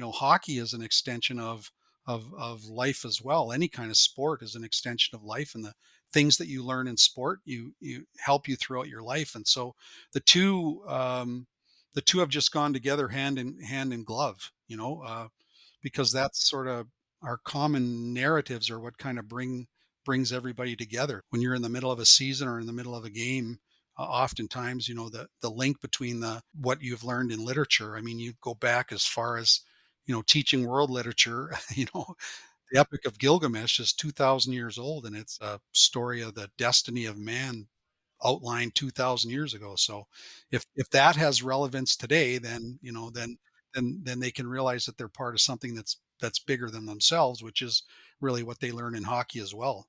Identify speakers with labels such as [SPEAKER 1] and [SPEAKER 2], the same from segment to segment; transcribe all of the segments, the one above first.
[SPEAKER 1] hockey is an extension of life as well. Any kind of sport is an extension of life, and the things that you learn in sport you help you throughout your life. And so the two the two have just gone together hand in glove. Because that's sort of our common narratives are what kind of brings everybody together. When you're in the middle of a season or in the middle of a game, oftentimes, the link between the what you've learned in literature. I mean, you go back as far as teaching world literature. The Epic of Gilgamesh is 2,000 years old, and it's a story of the destiny of man outlined 2,000 years ago. So if that has relevance today, then then they can realize that they're part of something that's bigger than themselves, which is really what they learn in hockey as well.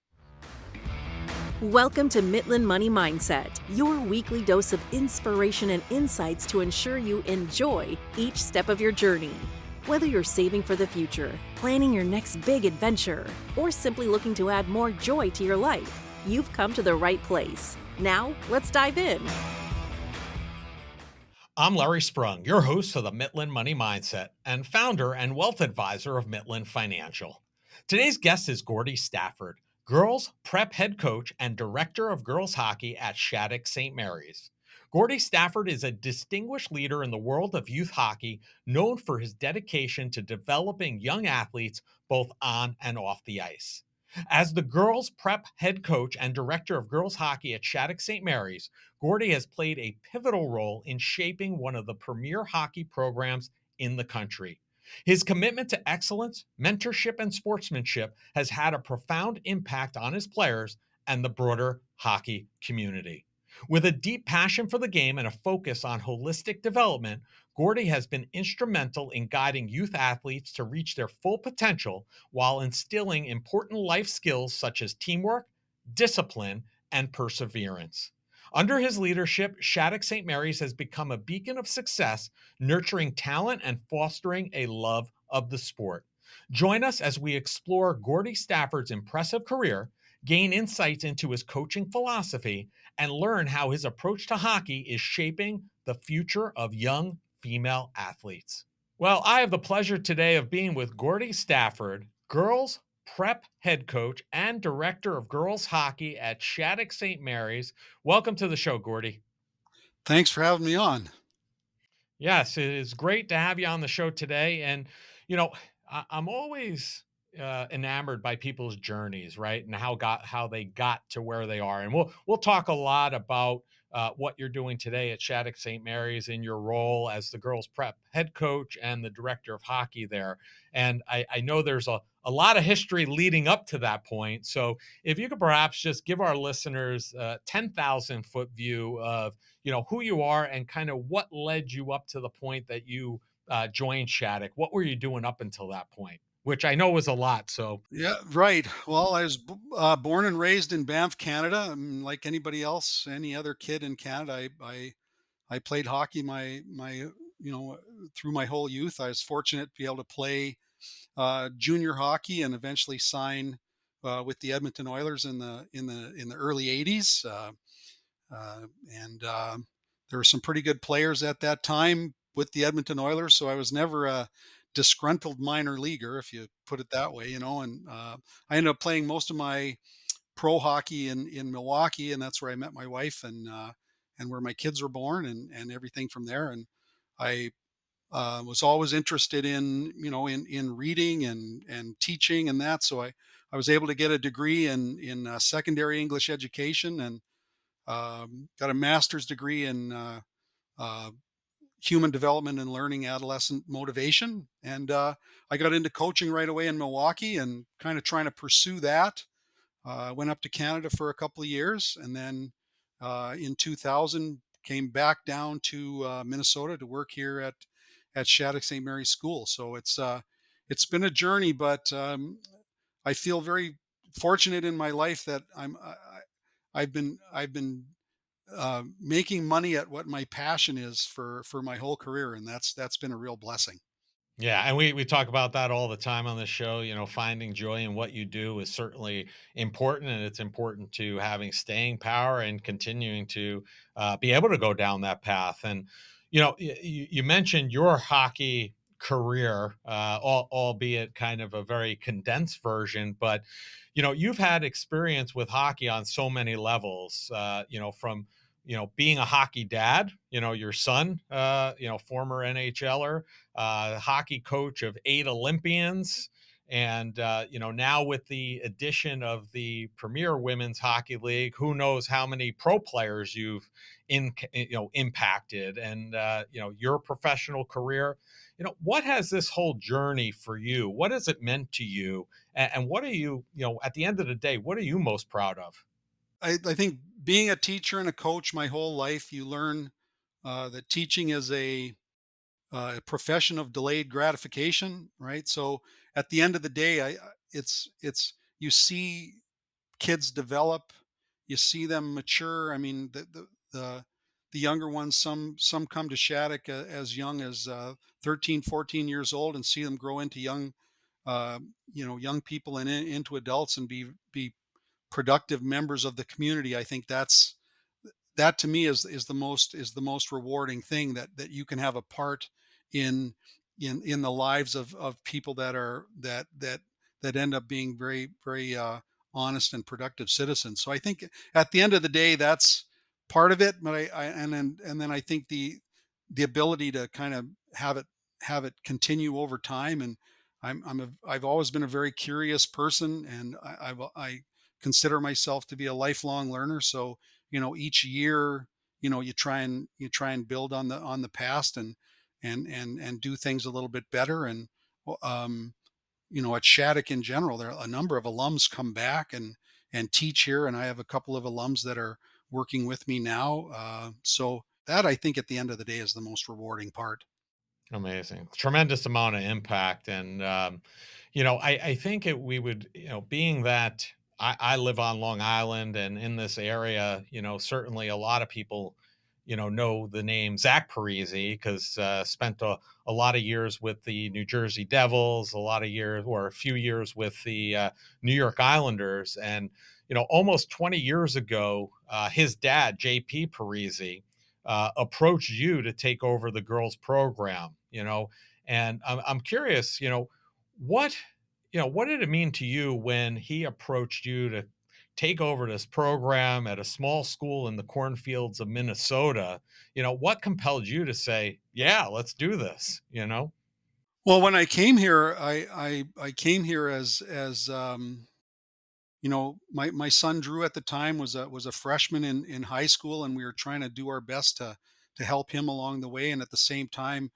[SPEAKER 2] Welcome to Mitlin Money Mindset, your weekly dose of inspiration and insights to ensure you enjoy each step of your journey. Whether you're saving for the future, planning your next big adventure, or simply looking to add more joy to your life, you've come to the right place. Now, let's dive in.
[SPEAKER 3] I'm Larry Sprung, your host of the Mitlin Money Mindset and founder and wealth advisor of Mitlin Financial. Today's guest is Gordie Stafford, girls prep head coach and director of girls hockey at Shattuck-St. Mary's. Gordie Stafford is a distinguished leader in the world of youth hockey, known for his dedication to developing young athletes both on and off the ice. As the girls prep head coach and director of girls hockey at Shattuck-St. Mary's, Gordie has played a pivotal role in shaping one of the premier hockey programs in the country. His commitment to excellence, mentorship, and sportsmanship has had a profound impact on his players and the broader hockey community. With a deep passion for the game and a focus on holistic development, Gordie has been instrumental in guiding youth athletes to reach their full potential while instilling important life skills such as teamwork, discipline, and perseverance. Under his leadership, Shattuck St. Mary's has become a beacon of success, nurturing talent and fostering a love of the sport. Join us as we explore Gordie Stafford's impressive career, gain insights into his coaching philosophy, and learn how his approach to hockey is shaping the future of young female athletes. Well, I have the pleasure today of being with Gordie Stafford, girls prep head coach and director of girls hockey at Shattuck St. Mary's. Welcome to the show, Gordie.
[SPEAKER 1] Thanks for having me on.
[SPEAKER 3] Yes, it is great to have you on the show today. And, you know, I'm always enamored by people's journeys, right? And how they got to where they are. And we'll talk a lot about what you're doing today at Shattuck St. Mary's in your role as the girls prep head coach and the director of hockey there. And I know there's a lot of history leading up to that point. So if you could perhaps just give our listeners a 10,000 foot view of who you are and kind of what led you up to the point that you joined Shattuck. What were you doing up until that point? Which I know was a lot. So
[SPEAKER 1] Yeah, right. Well, I was born and raised in Banff, Canada. Like anybody else, any other kid in Canada, I played hockey through my whole youth. I was fortunate to be able to play junior hockey and eventually sign with the Edmonton Oilers in the early '80s. And There were some pretty good players at that time with the Edmonton Oilers, so I was never a disgruntled minor leaguer, if you put it that way. And I ended up playing most of my pro hockey in Milwaukee, and that's where I met my wife and where my kids were born, and everything from there. And I was always interested in reading and teaching and that. So I was able to get a degree in secondary English education, and got a master's degree in uh, human development and learning, adolescent motivation. And I got into coaching right away in Milwaukee and kind of trying to pursue that. Went up to Canada for a couple of years, and then in 2000 came back down to Minnesota to work here at Shattuck St. Mary's School. So it's been a journey, but I feel very fortunate in my life that I've been making money at what my passion is for my whole career, and that's been a real blessing.
[SPEAKER 3] yeah, and we talk about that all the time on the show. Finding joy in what you do is certainly important, and it's important to having staying power and continuing to be able to go down that path. And you mentioned your hockey career, albeit kind of a very condensed version. But you've had experience with hockey on so many levels. From being a hockey dad, your son, former NHLer, hockey coach of 8 Olympians, and now with the addition of the Premier Women's Hockey League, who knows how many pro players you've impacted, and your professional career. What has this whole journey for you? What has it meant to you? And what are at the end of the day, what are you most proud of?
[SPEAKER 1] I think being a teacher and a coach my whole life, you learn that teaching is a profession of delayed gratification, right? So at the end of the day, it's you see kids develop, you see them mature. I mean, the younger ones, some come to Shattuck as young as 13, 14 years old, and see them grow into young, young people and into adults, and be productive members of the community. I think that to me is the most rewarding thing, that you can have a part in in the lives of people that end up being very honest and productive citizens. So I think at the end of the day, that's part of it. But and then I think the ability to kind of have it continue over time. And I've always been a very curious person, and I consider myself to be a lifelong learner. So each year, you try and build on the past, and do things a little bit better. And um at Shattuck in general, there are a number of alums come back and teach here, and I have a couple of alums that are working with me now. So that, I think, at the end of the day, is the most rewarding part.
[SPEAKER 3] Amazing. Tremendous amount of impact. And, I think we would, being that I live on Long Island and in this area, certainly a lot of people, know the name Zach Parisi because spent a lot of years with the New Jersey Devils, a lot of years or a few years with the New York Islanders. And, almost 20 years ago, his dad, JP Parisi, approached you to take over the girls program, and I'm curious, what, what did it mean to you when he approached you to take over this program at a small school in the cornfields of Minnesota? What compelled you to say, yeah, let's do this,
[SPEAKER 1] Well, when I came here, I came here as my son Drew at the time was a freshman in high school, and we were trying to do our best to help him along the way. And at the same time,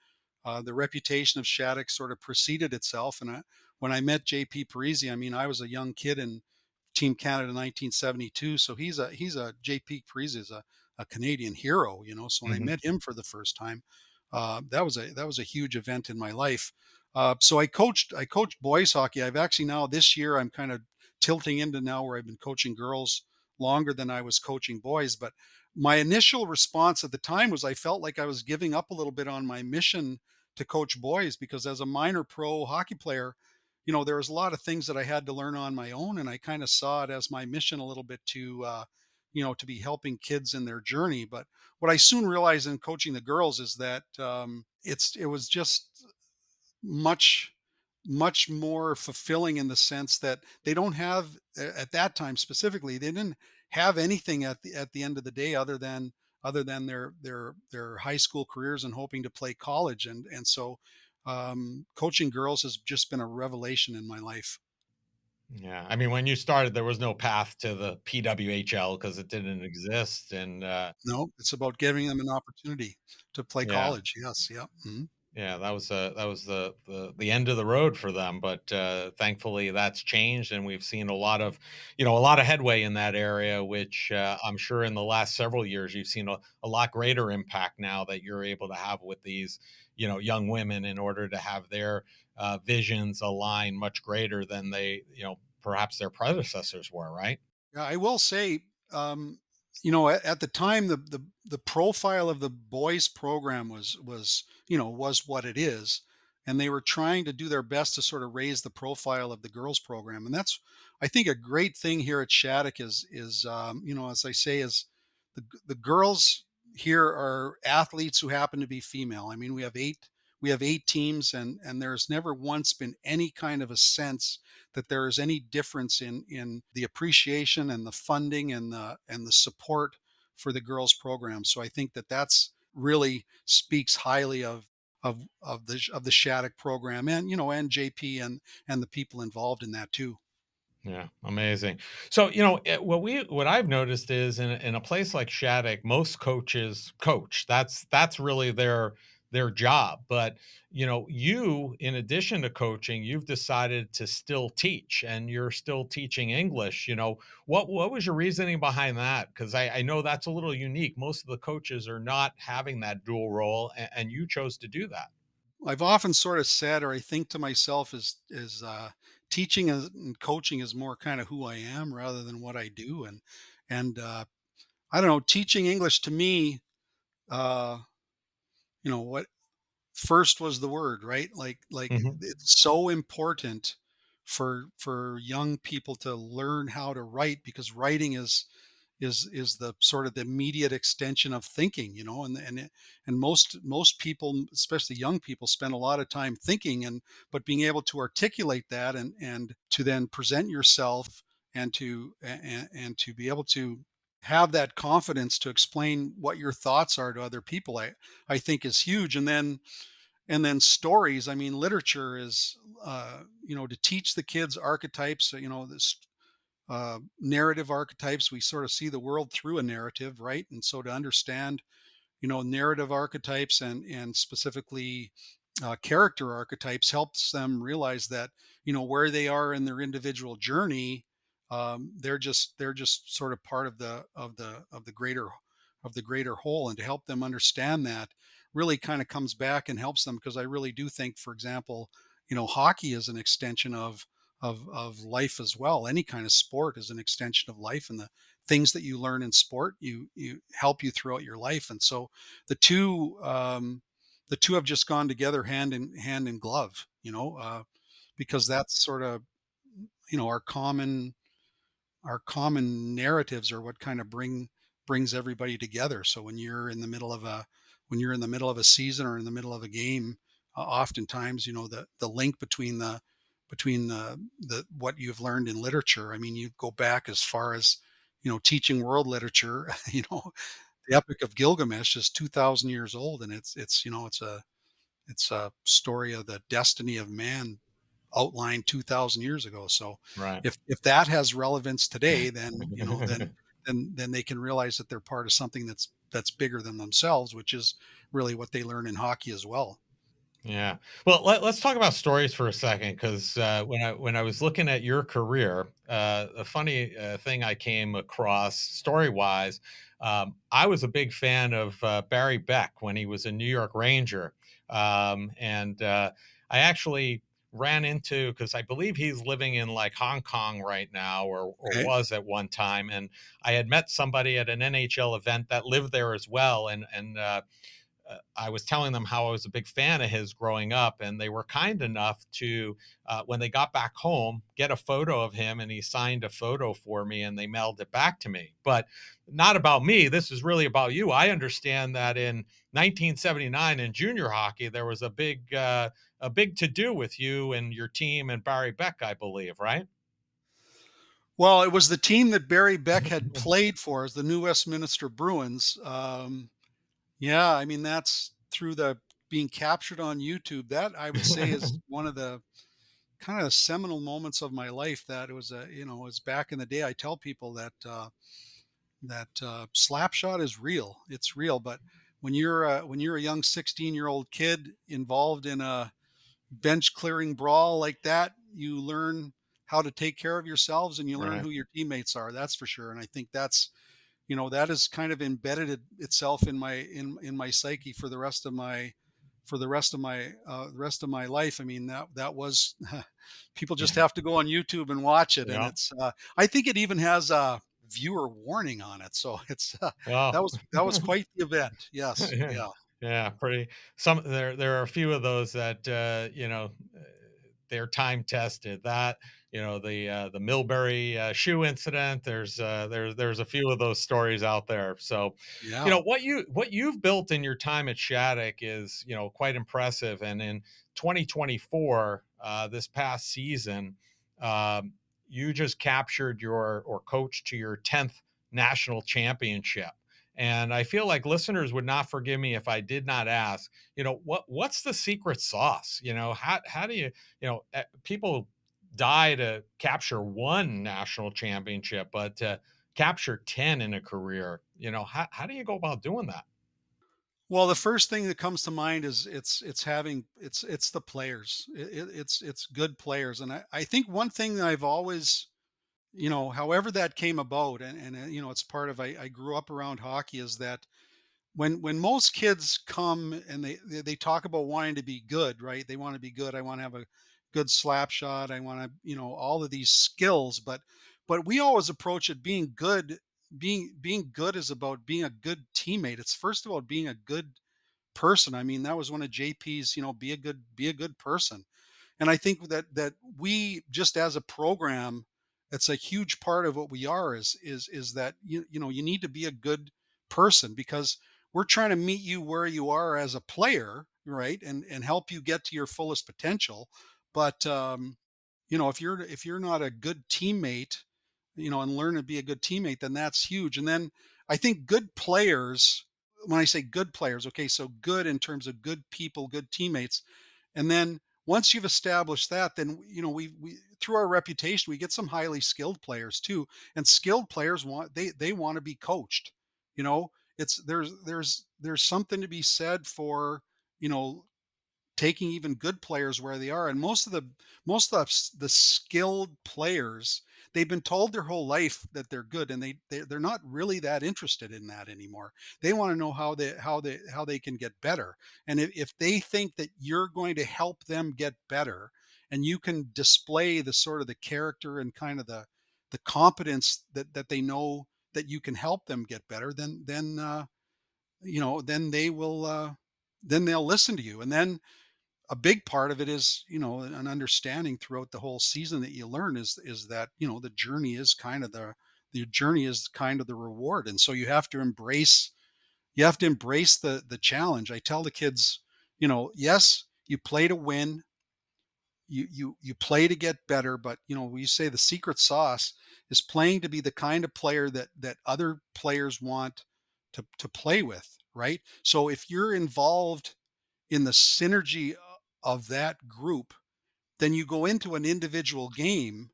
[SPEAKER 1] the reputation of Shattuck sort of preceded itself. And when I met JP Parisi, I mean, I was a young kid in Team Canada 1972. So he's a JP Parisi is a Canadian hero. So when I
[SPEAKER 3] Hmm.
[SPEAKER 1] met him for the first time, that was a huge event in my life. So I coached boys hockey. I've actually, now this year, I'm kind of tilting into now where I've been coaching girls longer than I was coaching boys. But my initial response at the time was, I felt like I was giving up a little bit on my mission to coach boys, because as a minor pro hockey player, there was a lot of things that I had to learn on my own, and I kind of saw it as my mission a little bit to be helping kids in their journey. But what I soon realized in coaching the girls is that it was just much much more fulfilling, in the sense that they don't have, at that time specifically, they didn't have anything at the end of the day, other than their high school careers and hoping to play college. And so coaching girls has just been a revelation in my life.
[SPEAKER 3] Yeah, I mean, when you started, there was no path to the PWHL because it didn't exist, and
[SPEAKER 1] No, it's about giving them an opportunity to play
[SPEAKER 3] yeah,
[SPEAKER 1] college. Yes. Yeah. Mhm.
[SPEAKER 3] yeah, that was the end of the road for them. But thankfully, that's changed, and we've seen a lot of, a lot of headway in that area. Which I'm sure in the last several years, you've seen a lot greater impact now that you're able to have with these, young women in order to have their visions align much greater than they, perhaps their predecessors were. Right.
[SPEAKER 1] Yeah, I will say, at the time, the profile of the boys program was what it is, and they were trying to do their best to sort of raise the profile of the girls program. And that's, I think, a great thing here at Shattuck is, as I say, is the girls here are athletes who happen to be female. I mean, we have 8 teams, and there's never once been any kind of a sense that there is any difference in the appreciation and the funding and the support for the girls program. So I think that that's really speaks highly of the Shattuck program, and and JP and the people involved in that too.
[SPEAKER 3] Yeah, amazing. So, what I've noticed is in a place like Shattuck, most coaches coach. That's really their job. But, you in addition to coaching, you've decided to still teach and you're still teaching English. What was your reasoning behind that? Because I know that's a little unique. Most of the coaches are not having that dual role, and you chose to do that.
[SPEAKER 1] I've often sort of said, or I think to myself, teaching and coaching is more kind of who I am rather than what I do, and I don't know, teaching English to me, uh, what first was the word, right? Like
[SPEAKER 3] Hmm.
[SPEAKER 1] it's so important for young people to learn how to write, because writing is the sort of the immediate extension of thinking, and most people, especially young people, spend a lot of time thinking, but being able to articulate that and to then present yourself, and to be able to have that confidence to explain what your thoughts are to other people, I think is huge. And then stories, I mean, literature is, to teach the kids archetypes, this narrative archetypes. We sort of see the world through a narrative, right? And so to understand, narrative archetypes, and specifically character archetypes, helps them realize that, where they are in their individual journey, they're just sort of part of the greater whole. And to help them understand that really kind of comes back and helps them, because I really do think, for example, hockey is an extension of life as well. Any kind of sport is an extension of life, and the things that you learn in sport, you help you throughout your life. And so the two um, the two have just gone together, hand in glove, because that's sort of, our common narratives are what kind of brings everybody together. So when you're in the middle of a season or in the middle of a game, oftentimes, the link between the what you've learned in literature. I mean, you go back as far as, teaching world literature. The Epic of Gilgamesh is 2,000 years old, and it's a story of the destiny of man outlined 2,000 years ago. So
[SPEAKER 3] Right.
[SPEAKER 1] if that has relevance today, then then they can realize that they're part of something that's bigger than themselves, which is really what they learn in hockey as well.
[SPEAKER 3] Yeah. Well, let's talk about stories for a second, because when I was looking at your career, a funny thing I came across story wise, I was a big fan of Barry Beck when he was a New York Ranger, and I actually ran into, because I believe he's living in like Hong Kong right now, or
[SPEAKER 1] Okay.
[SPEAKER 3] was at one time, and I had met somebody at an NHL event that lived there as well, and I was telling them how I was a big fan of his growing up, and they were kind enough to, when they got back home, get a photo of him, and he signed a photo for me, and they mailed it back to me. But not about me. This is really about you. I understand that in 1979 in junior hockey, there was a big to do with you and your team and Barry Beck, I believe, right?
[SPEAKER 1] Well, it was the team that Barry Beck had played for, as the New Westminster Bruins. Yeah, I mean, that's through the being captured on YouTube. That, I would say, is one of the kind of seminal moments of my life. That it was it was back in the day. I tell people that Slapshot is real. It's real. But when you're a young 16-year-old kid involved in a bench clearing brawl like that, you learn how to take care of yourselves, and you learn
[SPEAKER 3] Right.
[SPEAKER 1] who your teammates are. That's for sure. And I think that has kind of embedded itself in my psyche for the rest of my life. I mean, that was people just have to go on YouTube and watch it, and
[SPEAKER 3] Yeah.
[SPEAKER 1] it's I think it even has a viewer warning on it. So it's
[SPEAKER 3] Well.
[SPEAKER 1] that was quite the event. Yes,
[SPEAKER 3] Yeah,
[SPEAKER 1] yeah.
[SPEAKER 3] yeah, pretty. There are a few of those that they're time tested. That, the Millbury shoe incident. There's a few of those stories out there. So,
[SPEAKER 1] Yeah.
[SPEAKER 3] what you've built in your time at Shattuck is, quite impressive. And in 2024, this past season, um, you just captured your or coached to your 10th national championship. And I feel like listeners would not forgive me if I did not ask, what's the secret sauce? How do you, people die to capture one national championship, but to capture 10 in a career, how do you go about doing that?
[SPEAKER 1] Well, the first thing that comes to mind is it's the players. It's good players, and I think one thing that I've always, however that came about, and it's part of, I grew up around hockey, is that when most kids come and they talk about wanting to be good, right? They want to be good. I want to have a good slap shot. I want to, all of these skills, but we always approach it being good. Being good is about being a good teammate. It's first of all being a good person. I mean, that was one of JP's, be a good person. And I think that we, just as a program, it's a huge part of what we are, is that you need to be a good person, because we're trying to meet you where you are as a player, right? And help you get to your fullest potential. But if you're not a good teammate, and learn to be a good teammate, then that's huge. And then I think good players, when I say good players, okay, so good in terms of good people, good teammates. And then once you've established that, then we through our reputation, we get some highly skilled players too. And skilled players they want to be coached. You know, it's there's something to be said for, you know, taking even good players where they are. And most of the skilled players, they've been told their whole life that they're good, and they're not really that interested in that anymore. They want to know how they can get better. And if they think that you're going to help them get better, and you can display the sort of the character and kind of the competence that they know that you can help them get better, then they will, then they'll listen to you. And then a big part of it is, an understanding throughout the whole season, that you learn is that, the journey is kind of the reward. And so you have to embrace the challenge. I tell the kids, yes, you play to win, you play to get better, but we say the secret sauce is playing to be the kind of player that other players want to play with, right? So if you're involved in the synergy of that group, then you go into an individual game.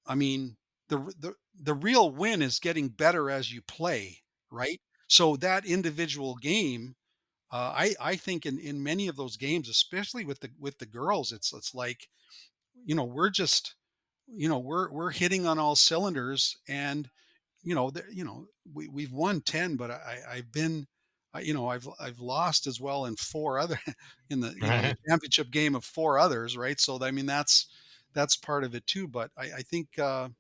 [SPEAKER 1] I mean, the real win is getting better as you play, right? So that individual game, I think in many of those games, especially with the girls, it's like, we're just, we're hitting on all cylinders. And we've won 10, but I've been, I've lost as well in four other in the
[SPEAKER 3] Right.
[SPEAKER 1] championship game of four others, right? So I mean, that's part of it too. But I think, y-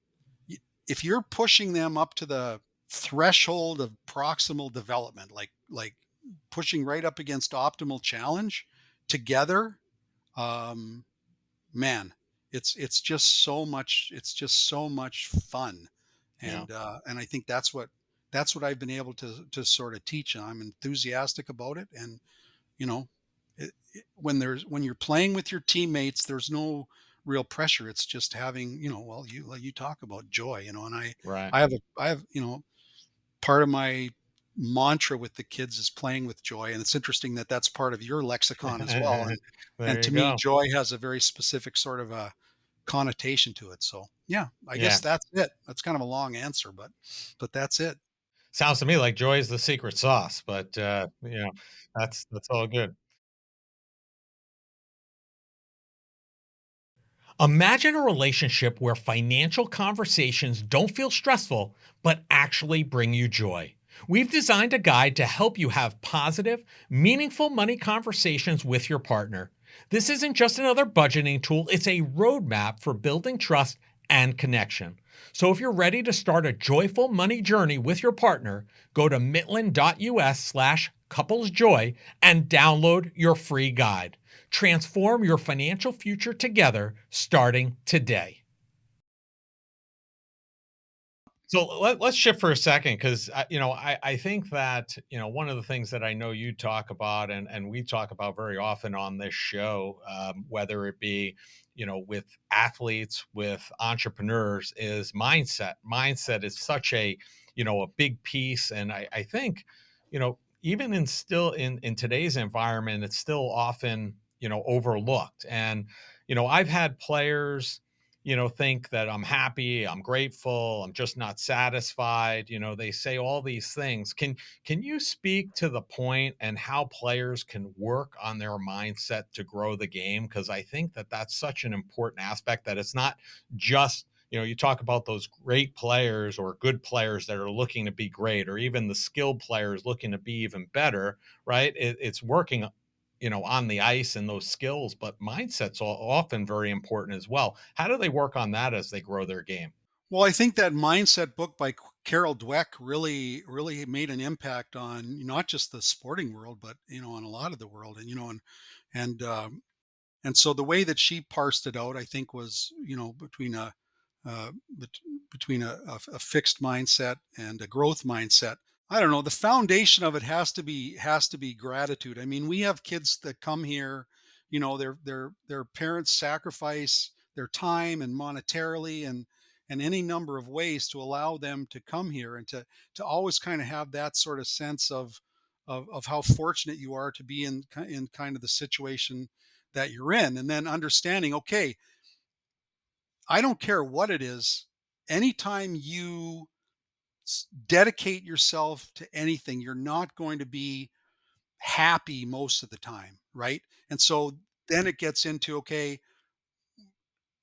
[SPEAKER 1] if you're pushing them up to the threshold of proximal development, like pushing right up against optimal challenge together, um, man, it's just so much fun.
[SPEAKER 3] Yeah.
[SPEAKER 1] And I think that's what I've been able to sort of teach, and I'm enthusiastic about it. And you know when you're playing with your teammates, there's no real pressure. It's just having, well, you talk about joy, and
[SPEAKER 3] Right.
[SPEAKER 1] I have part of my mantra with the kids is playing with joy. And it's interesting that that's part of your lexicon as well. And
[SPEAKER 3] There you
[SPEAKER 1] to me,
[SPEAKER 3] go.
[SPEAKER 1] joy has a very specific sort of a connotation to it. So yeah, I
[SPEAKER 3] Yeah.
[SPEAKER 1] guess that's it. That's kind of a long answer, but that's it.
[SPEAKER 3] Sounds to me like joy is the secret sauce, but that's all good. Imagine a relationship where financial conversations don't feel stressful, but actually bring you joy. We've designed a guide to help you have positive, meaningful money conversations with your partner. This isn't just another budgeting tool, it's a roadmap for building trust and connection. So if you're ready to start a joyful money journey with your partner, go to mitlin.us/couplesjoy and download your free guide. Transform your financial future together starting today. So let's shift for a second because I think that one of the things that I know you talk about and we talk about very often on this show, whether it be with athletes, with entrepreneurs, is mindset. Mindset is such a big piece, and I think even in today's environment, it's still often overlooked. And I've had players think that I'm happy, I'm grateful, I'm just not satisfied. They say all these things. Can you speak to the point and how players can work on their mindset to grow the game? Because I think that that's such an important aspect, that it's not just you talk about those great players or good players that are looking to be great, or even the skilled players looking to be even better, right? It's working on the ice and those skills, but mindset's often very important as well. How do they work on that as they grow their game?
[SPEAKER 1] Well, I think that mindset book by Carol Dweck really made an impact on not just the sporting world, but on a lot of the world. And and so the way that she parsed it out, I think, was between uh, bet- between a fixed mindset and a growth mindset. I don't know. The foundation of it has to be gratitude. I mean, we have kids that come here, their parents sacrifice their time and monetarily and any number of ways to allow them to come here and to always kind of have that sort of sense of how fortunate you are to be in kind of the situation that you're in, and then understanding, okay, I don't care what it is, anytime you dedicate yourself to anything, you're not going to be happy most of the time, right? And so then it gets into, okay,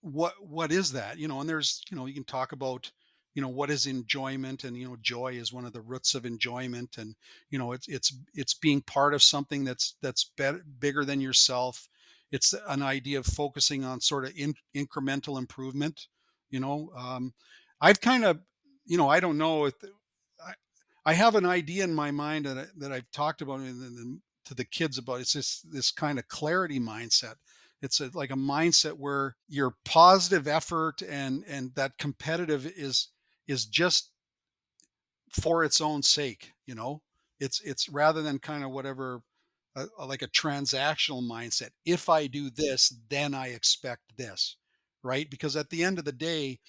[SPEAKER 1] what is that? And there's, you can talk about, what is enjoyment, and joy is one of the roots of enjoyment, and it's being part of something that's better, bigger than yourself. It's an idea of focusing on sort of incremental improvement. you know um I've kind of, I don't know if I, I have an idea in my mind that I've talked about to the kids about. It's this kind of clarity mindset. It's like a mindset where your positive effort and that competitive is just for its own sake. It's rather than kind of whatever, like a transactional mindset. If I do this, then I expect this, right? Because at the end of the day,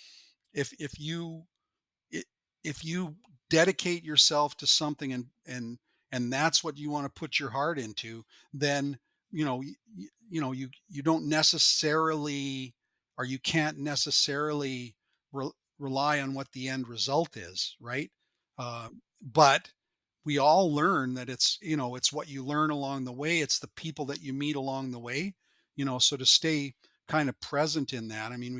[SPEAKER 1] if you i- if you dedicate yourself to something and that's what you want to put your heart into, then you don't necessarily, or you can't necessarily rely on what the end result is, right? uh, but we all learn that it's what you learn along the way, it's the people that you meet along the way. So to stay kind of present in that, I mean,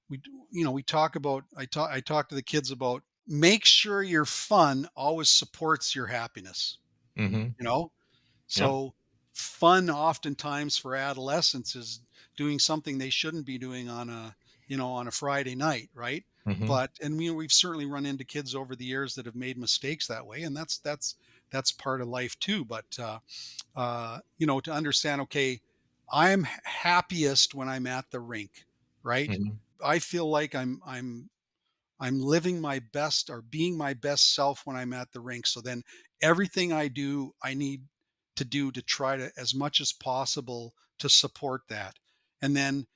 [SPEAKER 1] we talk about, I talk to the kids about, make sure your fun always supports your happiness,
[SPEAKER 3] Hmm.
[SPEAKER 1] you know
[SPEAKER 3] Yep.
[SPEAKER 1] so fun oftentimes for adolescents is doing something they shouldn't be doing on a Friday night, right?
[SPEAKER 3] Hmm.
[SPEAKER 1] But and we've certainly run into kids over the years that have made mistakes that way, and that's part of life too. But to understand, okay, I'm happiest when I'm at the rink, right?
[SPEAKER 3] Hmm.
[SPEAKER 1] I feel like I'm living my best, or being my best self, when I'm at the rink. So then everything I do, I need to do to try to, as much as possible, to support that. And then,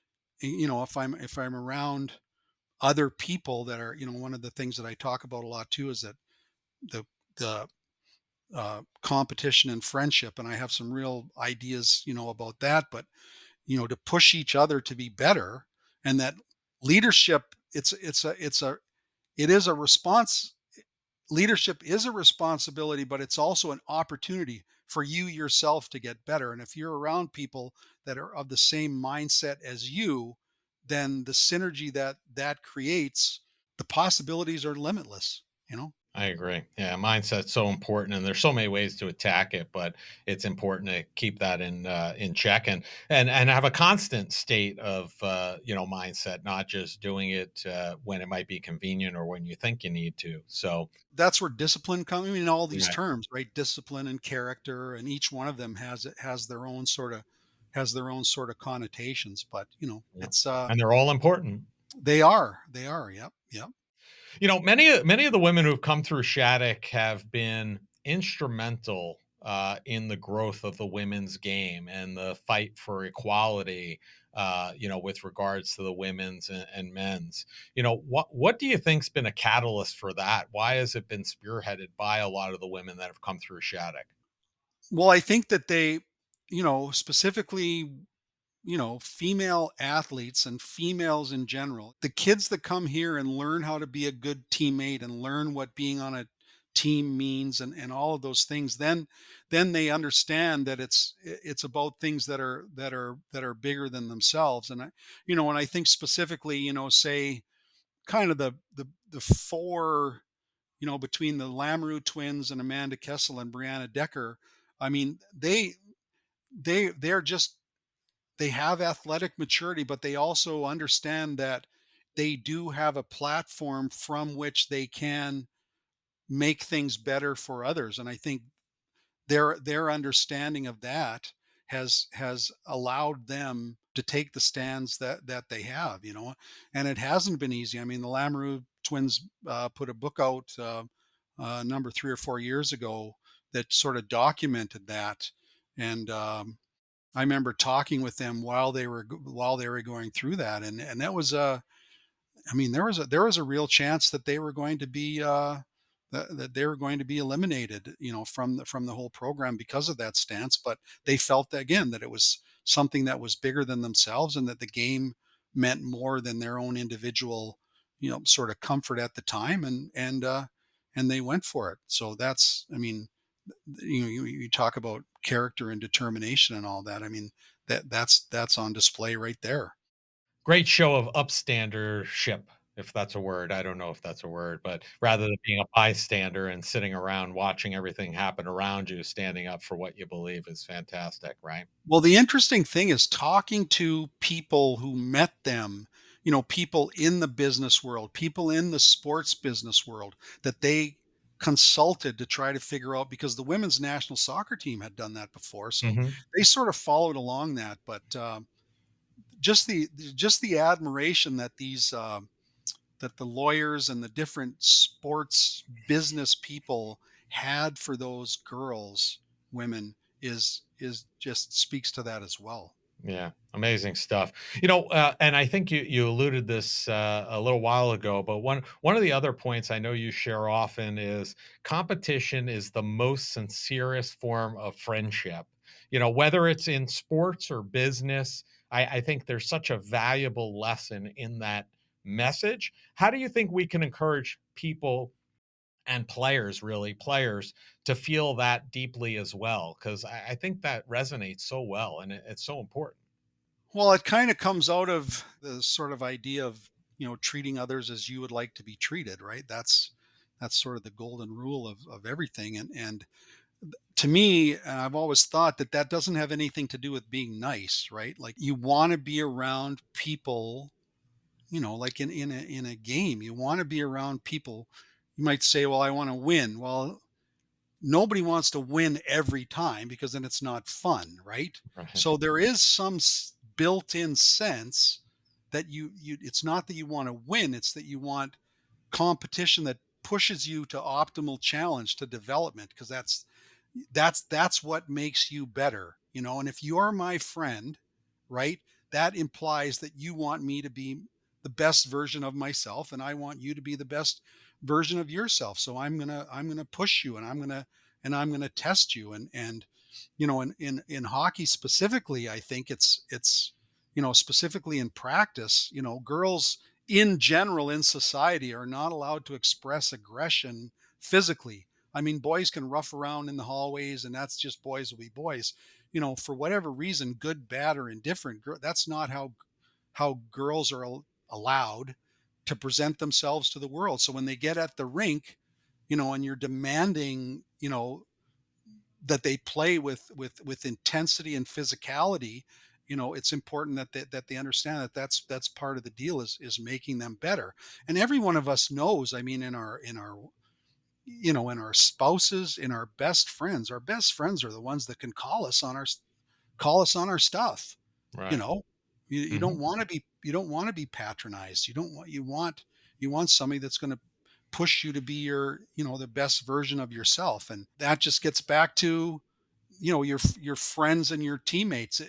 [SPEAKER 1] if I'm around other people that are, one of the things that I talk about a lot too is that the the competition and friendship, and I have some real ideas, about that. But to push each other to be better, and that leadership, it is a response. Leadership is a responsibility, but it's also an opportunity for you yourself to get better. And if you're around people that are of the same mindset as you, then the synergy that creates, the possibilities are limitless, you know?
[SPEAKER 3] I agree. Yeah, mindset's so important, and there's so many ways to attack it, but it's important to keep that in check and have a constant state of mindset, not just doing it when it might be convenient or when you think you need to. So,
[SPEAKER 1] That's where discipline comes, I mean, all these
[SPEAKER 3] right.
[SPEAKER 1] terms, right? Discipline and character, and each one of them has their own sort of has their own sort of connotations, but
[SPEAKER 3] Yeah.
[SPEAKER 1] it's
[SPEAKER 3] And they're all important.
[SPEAKER 1] they are, yep, yep.
[SPEAKER 3] Many of the women who've come through Shattuck have been instrumental in the growth of the women's game and the fight for equality. With regards to the women's and men's. What do you think's been a catalyst for that? Why has it been spearheaded by a lot of the women that have come through Shattuck?
[SPEAKER 1] Well, I think that they, specifically, female athletes and females in general, the kids that come here and learn how to be a good teammate and learn what being on a team means and all of those things, then they understand that it's about things that are bigger than themselves. And when I think specifically, say kind of the four, between the Lamoureux twins and Amanda Kessel and Brianna Decker, I mean, they're just they have athletic maturity, but they also understand that they do have a platform from which they can make things better for others. And I think their understanding of that has allowed them to take the stands that they have, and it hasn't been easy. I mean, the Lamoureux twins put a book out number 3 or 4 years ago that sort of documented that, and I remember talking with them while they were going through that, and that was I mean, there was a real chance that they were going to be that they were going to be eliminated, from the whole program because of that stance. But they felt that, again, that it was something that was bigger than themselves, and that the game meant more than their own individual, sort of comfort at the time, and they went for it. So that's, I mean, you talk about character and determination and all that. I mean, that's on display right there.
[SPEAKER 3] Great show of upstandership, if that's a word. I don't know if that's a word, but rather than being a bystander and sitting around watching everything happen around you, standing up for what you believe is fantastic, right?
[SPEAKER 1] Well, the interesting thing is talking to people who met them, people in the business world, people in the sports business world that they consulted to try to figure out, because the women's national soccer team had done that before. So
[SPEAKER 3] Mhm.
[SPEAKER 1] they sort of followed along that. But just the admiration that that the lawyers and the different sports business people had for those girls, women, is just speaks to that as well.
[SPEAKER 3] Yeah, amazing stuff. And I think you alluded this a little while ago, but one of the other points I know you share often is competition is the most sincerest form of friendship. Whether it's in sports or business, I think there's such a valuable lesson in that message. How do you think we can encourage people and players to feel that deeply as well? Because I think that resonates so well and it's so important.
[SPEAKER 1] Well, it kind of comes out of the sort of idea of, treating others as you would like to be treated, right? That's sort of the golden rule of everything. And to me, I've always thought that that doesn't have anything to do with being nice, right? Like, you want to be around people, like in a game, you want to be around people. You might say, well, I want to win. Well, nobody wants to win every time, because then it's not fun, right?
[SPEAKER 3] Right.
[SPEAKER 1] So there is some built-in sense that it's not that you want to win, it's that you want competition that pushes you to optimal challenge, to development, because that's what makes you better, and if you're my friend, right, that implies that you want me to be the best version of myself, and I want you to be the best version of yourself. So I'm going to push you, and I'm going to test you. And in hockey specifically, I think it's specifically in practice, girls in general in society are not allowed to express aggression physically. I mean, boys can rough around in the hallways, and that's just boys will be boys. For whatever reason, good, bad, or indifferent, that's not how girls are allowed to present themselves to the world. So when they get at the rink, and you're demanding, that they play with intensity and physicality, it's important that they understand that that's part of the deal, is making them better. And every one of us knows, I mean, in our spouses, in our best friends are the ones that can call us on call us on our stuff. You
[SPEAKER 3] Right.
[SPEAKER 1] know, you
[SPEAKER 3] Hmm.
[SPEAKER 1] don't want to be patronized. You want somebody that's going to push you to be the best version of yourself. And that just gets back to, your friends and your teammates.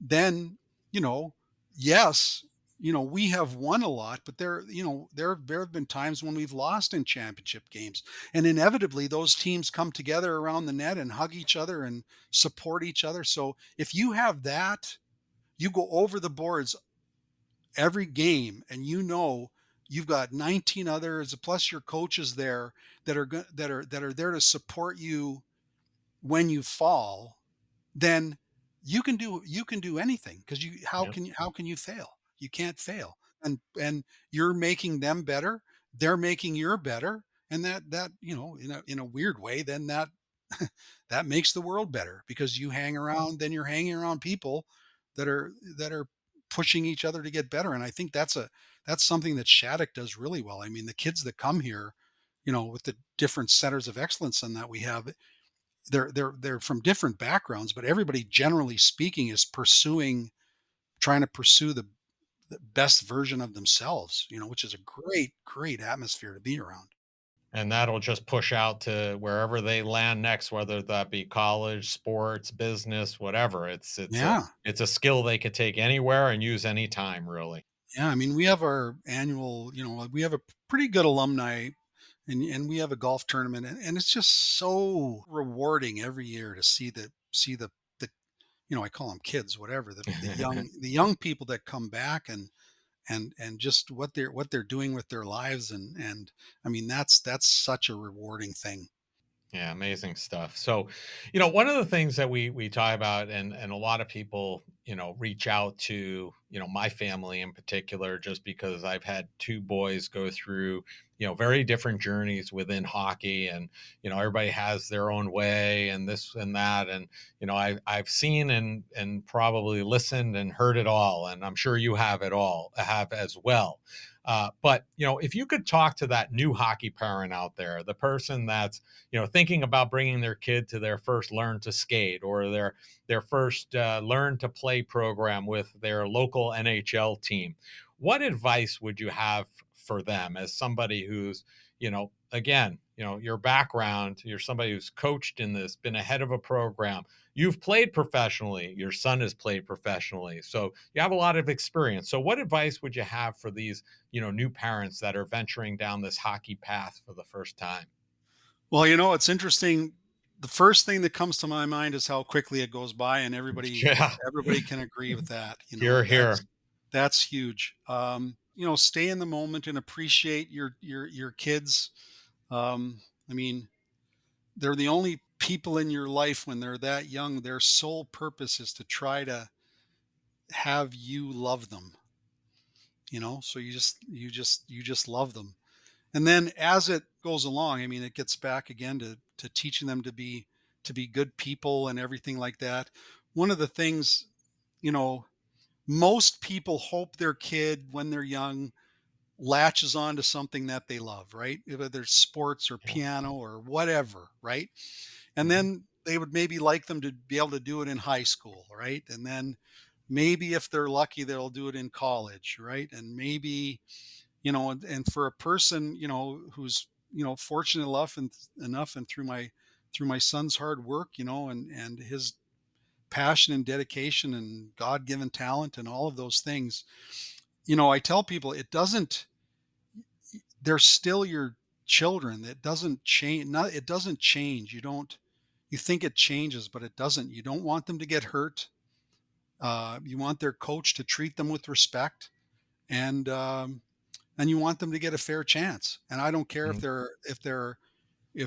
[SPEAKER 1] Then, you know, yes, we have won a lot, but there have been times when we've lost in championship games. And inevitably those teams come together around the net and hug each other and support each other. So if you have that, you go over the boards every game, and you've got 19 others plus your coaches there that are there to support you when you fall. Then you can do anything, because
[SPEAKER 3] Yeah.
[SPEAKER 1] how can you fail? You can't fail. And you're making them better, they're making you better, and that in a weird way, then that makes the world better, because you're hanging around people that are pushing each other to get better. And I think that's something that Shattuck does really well. I mean, the kids that come here, with the different centers of excellence and that we have, they're from different backgrounds, but everybody, generally speaking, is trying to pursue the best version of themselves, which is a great atmosphere to be around.
[SPEAKER 3] And that'll just push out to wherever they land next, whether that be college, sports, business, whatever.
[SPEAKER 1] Yeah.
[SPEAKER 3] It's a skill they could take anywhere and use anytime, really.
[SPEAKER 1] Yeah. I mean, we have our annual, we have a pretty good alumni, and we have a golf tournament, and it's just so rewarding every year to see the I call them kids, whatever, the young people that come back, and just what they're doing with their lives. And I mean, that's such a rewarding thing.
[SPEAKER 3] Yeah, amazing stuff. So, one of the things that we talk about, and a lot of people, reach out to, my family in particular, just because I've had two boys go through, very different journeys within hockey, and everybody has their own way and this and that, and I've seen and probably listened and heard it all, and I'm sure you have as well. But if you could talk to that new hockey parent out there, the person that's thinking about bringing their kid to their first learn to skate, or their first learn to play program with their local NHL team, what advice would you have for them, as somebody who's, again, your background, you're somebody who's coached in this, been ahead of a program, you've played professionally, your son has played professionally, so you have a lot of experience. So what advice would you have for these, new parents that are venturing down this hockey path for the first time?
[SPEAKER 1] Well, it's interesting. The first thing that comes to my mind is how quickly it goes by, and everybody
[SPEAKER 3] Yeah.
[SPEAKER 1] everybody can agree with that.
[SPEAKER 3] Here,
[SPEAKER 1] That's
[SPEAKER 3] here.
[SPEAKER 1] that's huge. Stay in the moment and appreciate your kids. I mean, they're the only people in your life when they're that young. Their sole purpose is to try to have you love them. So you just love them. And then as it goes along, I mean, it gets back again to teaching them to be good people and everything like that. One of the things, you know, most people hope their kid, when they're young, latches on to something that they love, right? Whether it's sports or
[SPEAKER 3] Yeah.
[SPEAKER 1] piano or whatever, right? And
[SPEAKER 3] Mhm.
[SPEAKER 1] then they would maybe like them to be able to do it in high school, right? And then maybe if they're lucky, they'll do it in college, right? And maybe, and for a person, who's, fortunate enough, and through my son's hard work, and his passion and dedication and God-given talent and all of those things, I tell people, they're still your children. It doesn't change. Not, it doesn't change. You think it changes, but it doesn't. You don't want them to get hurt. You want their coach to treat them with respect, and and you want them to get a fair chance. And I don't care if
[SPEAKER 3] Mhm.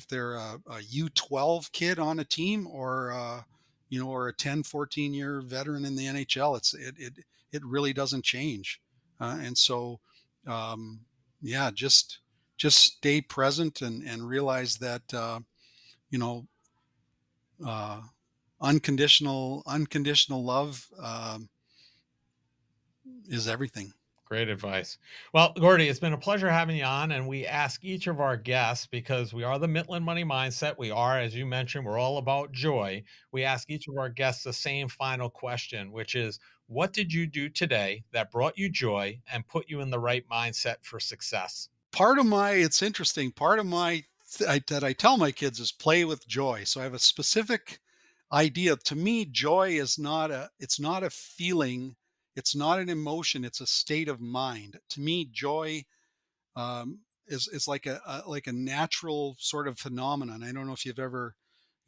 [SPEAKER 1] they're a U12 kid on a team, or a 10, 14-year veteran in the NHL. It really doesn't change. And so, um, yeah, just stay present, and realize that, you know, uh, unconditional love, is everything.
[SPEAKER 3] Great advice. Well, Gordy, it's been a pleasure having you on. And we ask each of our guests, because we are the Mitlin Money Mindset. We are, as you mentioned, we're all about joy. We ask each of our guests the same final question, which is, what did you do today that brought you joy and put you in the right mindset for success?
[SPEAKER 1] It's interesting. Part of my that I tell my kids is play with joy. So I have a specific idea. To me, joy is not a it's not a feeling, it's not an emotion, it's a state of mind. To me, joy is like a natural sort of phenomenon. I don't know if you've ever,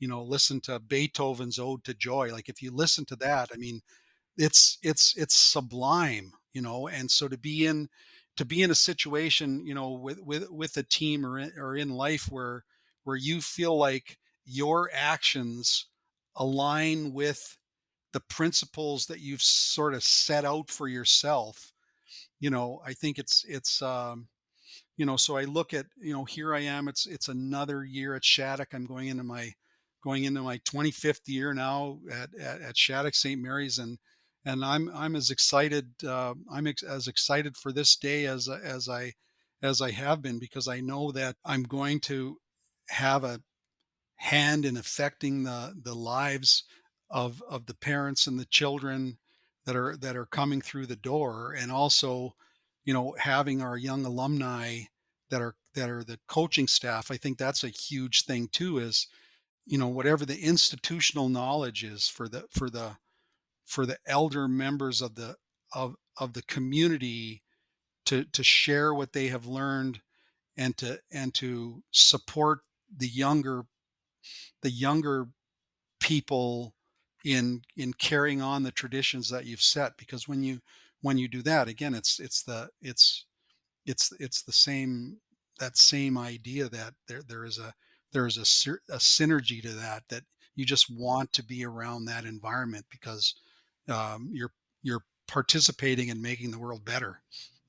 [SPEAKER 1] listened to Beethoven's Ode to Joy. Like if you listen to that, I mean, it's sublime, and so to be in a situation, with a team or in life where you feel like your actions align with the principles that you've sort of set out for yourself. I think so I look at, here I am, it's another year at Shattuck. I'm going into my 25th year now at Shattuck St. Mary's, and I'm as excited, as excited for this day as I have been, because I know that I'm going to have a hand in affecting the lives of the parents and the children that are coming through the door, and also, having our young alumni that are the coaching staff. I think that's a huge thing too, is, whatever the institutional knowledge is for the elder members of the community to share what they have learned, and to support the younger the younger people in carrying on the traditions that you've set. Because when you do that, again, it's the same that same idea that there is a synergy to that you just want to be around that environment, because you're participating in making the world better,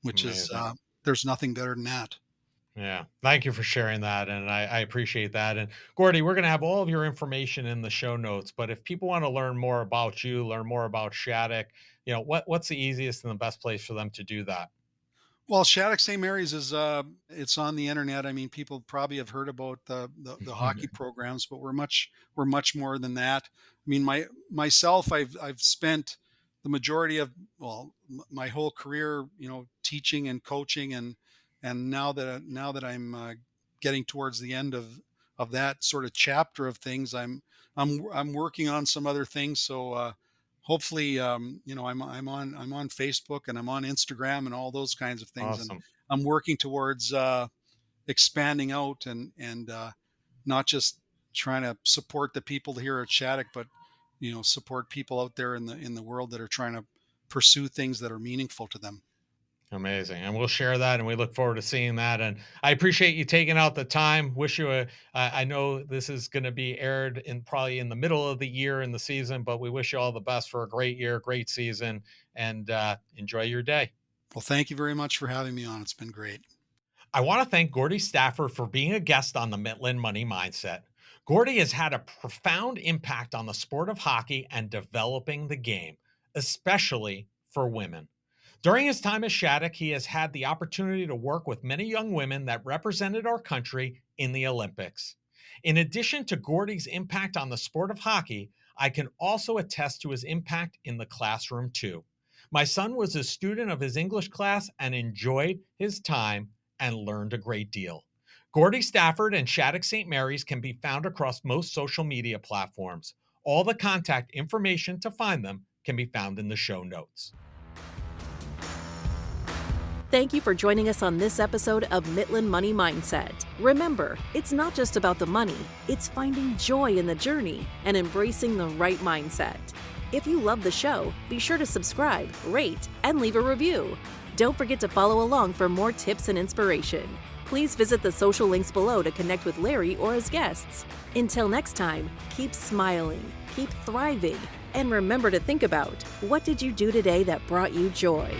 [SPEAKER 1] which is,
[SPEAKER 3] Amazing.
[SPEAKER 1] there's nothing better than that.
[SPEAKER 3] Yeah. Thank you for sharing that. And I appreciate that. And Gordy, we're going to have all of your information in the show notes. But if people want to learn more about you, learn more about Shattuck, what's the easiest and the best place for them to do that?
[SPEAKER 1] Well, Shattuck St. Mary's it's on the internet. I mean, people probably have heard about the hockey programs, but we're much more than that. I mean, myself, I've spent the majority of, well, my whole career, teaching and coaching, and now that I'm getting towards the end of that sort of chapter of things, I'm working on some other things. So hopefully, I'm on Facebook, and I'm on Instagram, and all those kinds of things, and
[SPEAKER 3] Awesome.
[SPEAKER 1] I'm working towards expanding out, and not just trying to support the people here at Shattuck, but support people out there in the world that are trying to pursue things that are meaningful to them.
[SPEAKER 3] Amazing. And we'll share that, and we look forward to seeing that. And I appreciate you taking out the time. Wish you I know this is going to be aired in probably in the middle of the year in the season, but we wish you all the best for a great year, great season, and enjoy your day.
[SPEAKER 1] Well, thank you very much for having me on. It's been great.
[SPEAKER 3] I want to thank Gordie Stafford for being a guest on the Mitlin Money Mindset. Gordie has had a profound impact on the sport of hockey and developing the game, especially for women. During his time at Shattuck, he has had the opportunity to work with many young women that represented our country in the Olympics. In addition to Gordie's impact on the sport of hockey, I can also attest to his impact in the classroom too. My son was a student of his English class and enjoyed his time and learned a great deal. Gordie Stafford and Shattuck St. Mary's can be found across most social media platforms. All the contact information to find them can be found in the show notes.
[SPEAKER 2] Thank you for joining us on this episode of Mitlin Money Mindset. Remember, it's not just about the money, it's finding joy in the journey and embracing the right mindset. If you love the show, be sure to subscribe, rate, and leave a review. Don't forget to follow along for more tips and inspiration. Please visit the social links below to connect with Larry or his guests. Until next time, keep smiling, keep thriving, and remember to think about, what did you do today that brought you joy?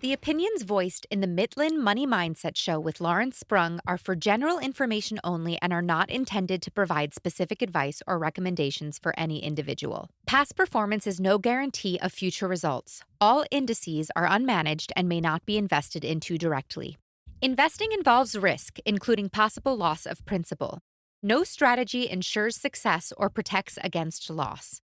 [SPEAKER 4] The opinions voiced in the Mitlin Money Mindset Show with Lawrence Sprung are for general information only and are not intended to provide specific advice or recommendations for any individual. Past performance is no guarantee of future results. All indices are unmanaged and may not be invested into directly. Investing involves risk, including possible loss of principal. No strategy ensures success or protects against loss.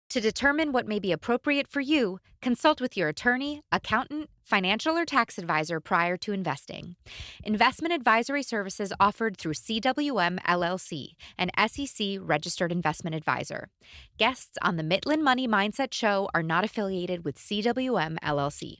[SPEAKER 4] To determine what may be appropriate for you, consult with your attorney, accountant, financial or tax advisor prior to investing. Investment advisory services offered through CWM LLC, an SEC registered investment advisor. Guests on the Mitlin Money Mindset Show are not affiliated with CWM LLC.